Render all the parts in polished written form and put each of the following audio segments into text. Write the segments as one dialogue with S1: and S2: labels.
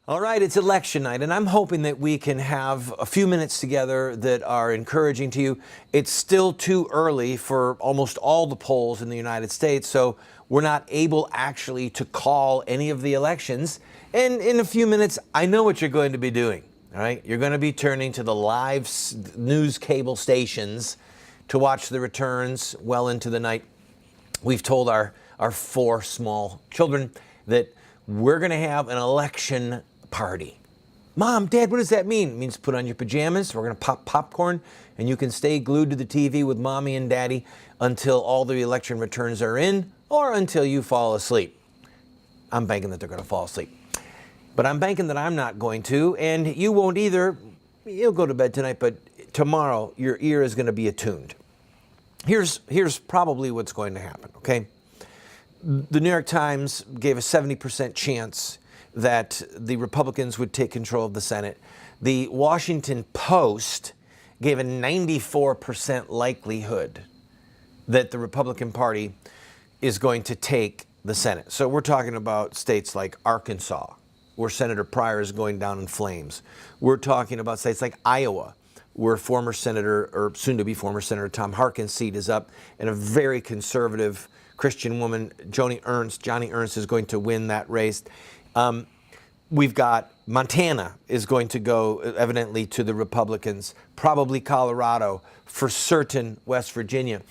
S1: All right, it's election night, and I'm hoping that we can have a few minutes together that are encouraging to you. It's still too early for almost all the polls in the United States, so we're not able actually to call any of the elections. And in a few minutes, I know what you're going to be doing. All right, you're going to be turning to the live news cable stations to watch the returns well into the night. We've told our 4 small children that we're going to have an election party. Mom, Dad, what does that mean? It means put on your pajamas, we're going to pop popcorn, and you can stay glued to the TV with Mommy and Daddy until all the election returns are in or until you fall asleep. I'm banking that they're going to fall asleep. But I'm banking that I'm not going to, and you won't either. You'll go to bed tonight, but tomorrow your ear is going to be attuned. Here's probably what's going to happen, okay? The New York Times gave a 70% chance that the Republicans would take control of the Senate. The Washington Post gave a 94% likelihood that the Republican Party is going to take the Senate. So we're talking about states like Arkansas, where Senator Pryor is going down in flames. We're talking about states like Iowa, where former Senator, or soon-to-be former Senator Tom Harkin's seat is up, and a very conservative Christian woman, Johnny Ernst is going to win that race. We've got Montana is going to go evidently to the Republicans, probably Colorado, for certain West Virginia.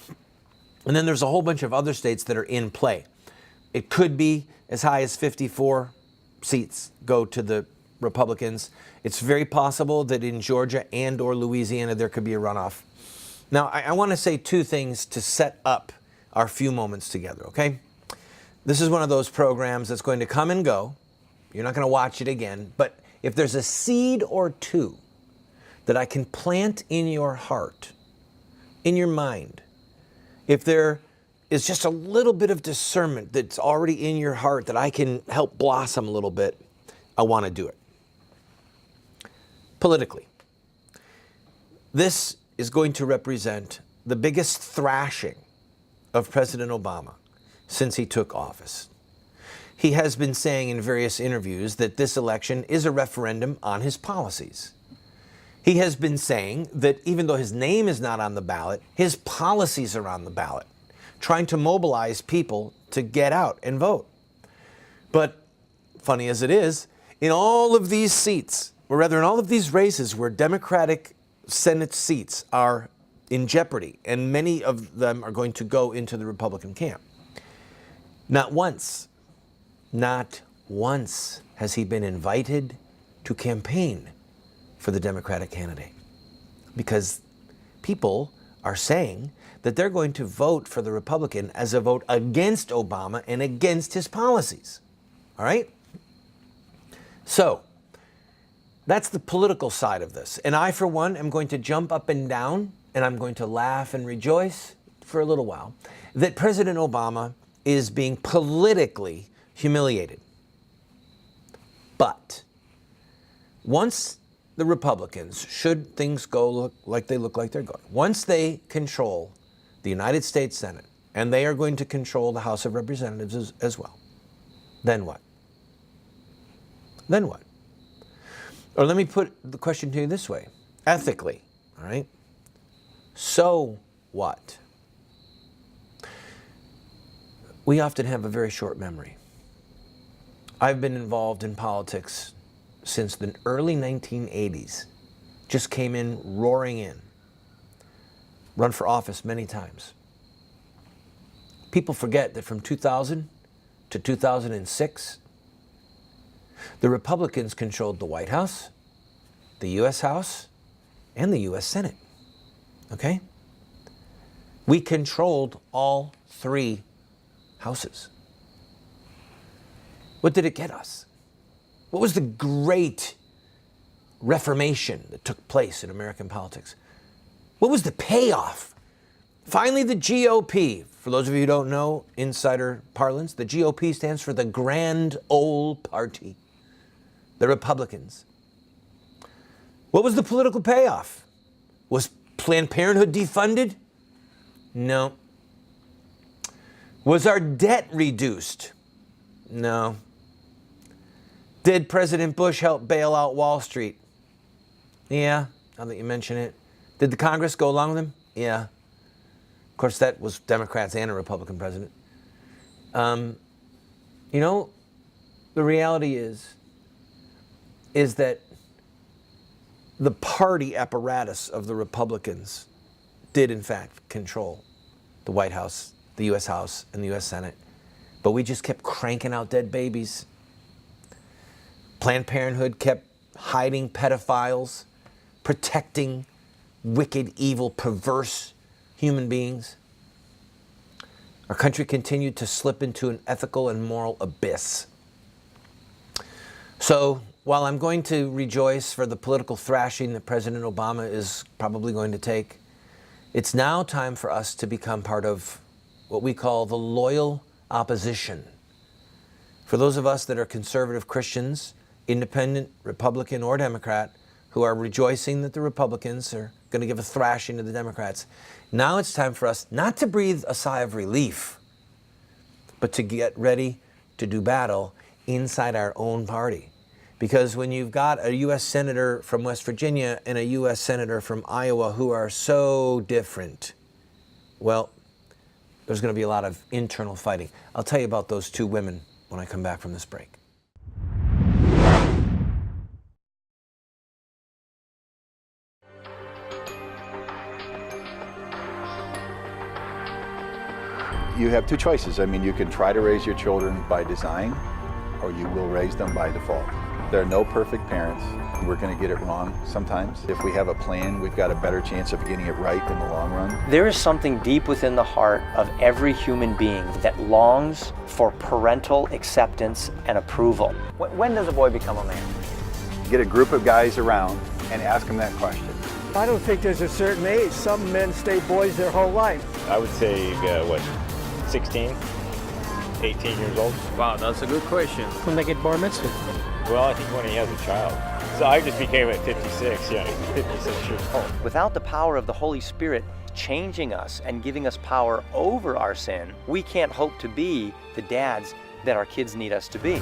S1: And then there's a whole bunch of other states that are in play. It could be as high as 54 seats go to the Republicans. It's very possible that in Georgia and or Louisiana there could be a runoff. Now, I want to say 2 things to set up our few moments together, okay? This is one of those programs that's going to come and go. You're not going to watch it again. But if there's a seed or 2 that I can plant in your heart, in your mind, if there is just a little bit of discernment that's already in your heart that I can help blossom a little bit, I want to do it. Politically, this is going to represent the biggest thrashing of President Obama since he took office. He has been saying in various interviews that this election is a referendum on his policies. He has been saying that even though his name is not on the ballot, his policies are on the ballot, trying to mobilize people to get out and vote. But funny as it is, in all of these seats, or rather in all of these races where Democratic Senate seats are in jeopardy, and many of them are going to go into the Republican camp, not once has he been invited to campaign for the Democratic candidate, because people are saying that they're going to vote for the Republican as a vote against Obama and against his policies. All right? So that's the political side of this. And I, for one, am going to jump up and down, and I'm going to laugh and rejoice for a little while that President Obama is being politically humiliated. But once the Republicans, should things go look like they're going, once they control the United States Senate, and they are going to control the House of Representatives as well, then what? Then what? Or let me put the question to you this way, ethically, all right? So what? We often have a very short memory. I've been involved in politics since the early 1980s. Just came in, roaring in. Run for office many times. People forget that from 2000 to 2006, the Republicans controlled the White House, the U.S. House, and the U.S. Senate. Okay? We controlled all 3 houses. What did it get us? What was the great reformation that took place in American politics? What was the payoff? Finally, the GOP. For those of you who don't know insider parlance, the GOP stands for the Grand Old Party, the Republicans. What was the political payoff? Was Planned Parenthood defunded? No. Was our debt reduced? No. Did President Bush help bail out Wall Street? Yeah, now that you mention it. Did the Congress go along with him? Yeah. Of course, that was Democrats and a Republican president. You know, the reality is that the party apparatus of the Republicans did, in fact, control the White House, the U.S. House, and the U.S. Senate. But we just kept cranking out dead babies. Planned Parenthood kept hiding pedophiles, protecting wicked, evil, perverse human beings. Our country continued to slip into an ethical and moral abyss. So, while I'm going to rejoice for the political thrashing that President Obama is probably going to take, it's now time for us to become part of what we call the loyal opposition. For those of us that are conservative Christians, independent, Republican, or Democrat, who are rejoicing that the Republicans are going to give a thrashing to the Democrats, now it's time for us not to breathe a sigh of relief, but to get ready to do battle inside our own party. Because when you've got a U.S. Senator from West Virginia and a U.S. Senator from Iowa who are so different, well, there's going to be a lot of internal fighting. I'll tell you about those two women when I come back from this break.
S2: You have two choices. I mean, you can try to raise your children by design, or you will raise them by default. There are no perfect parents. We're going to get it wrong sometimes. If we have a plan, we've got a better chance of getting it right in the long run.
S3: There is something deep within the heart of every human being that longs for parental acceptance and approval. When does a boy become a man?
S2: Get a group of guys around and ask them that question.
S4: I don't think there's a certain age. Some men stay boys their whole life.
S5: I would say, 16, 18 years old.
S6: Wow, that's a good question.
S4: When they get bar mitzvah.
S5: Well, I think when he has a child. So I just became at 56, 56 years old.
S3: Without the power of the Holy Spirit changing us and giving us power over our sin, we can't hope to be the dads that our kids need us to be.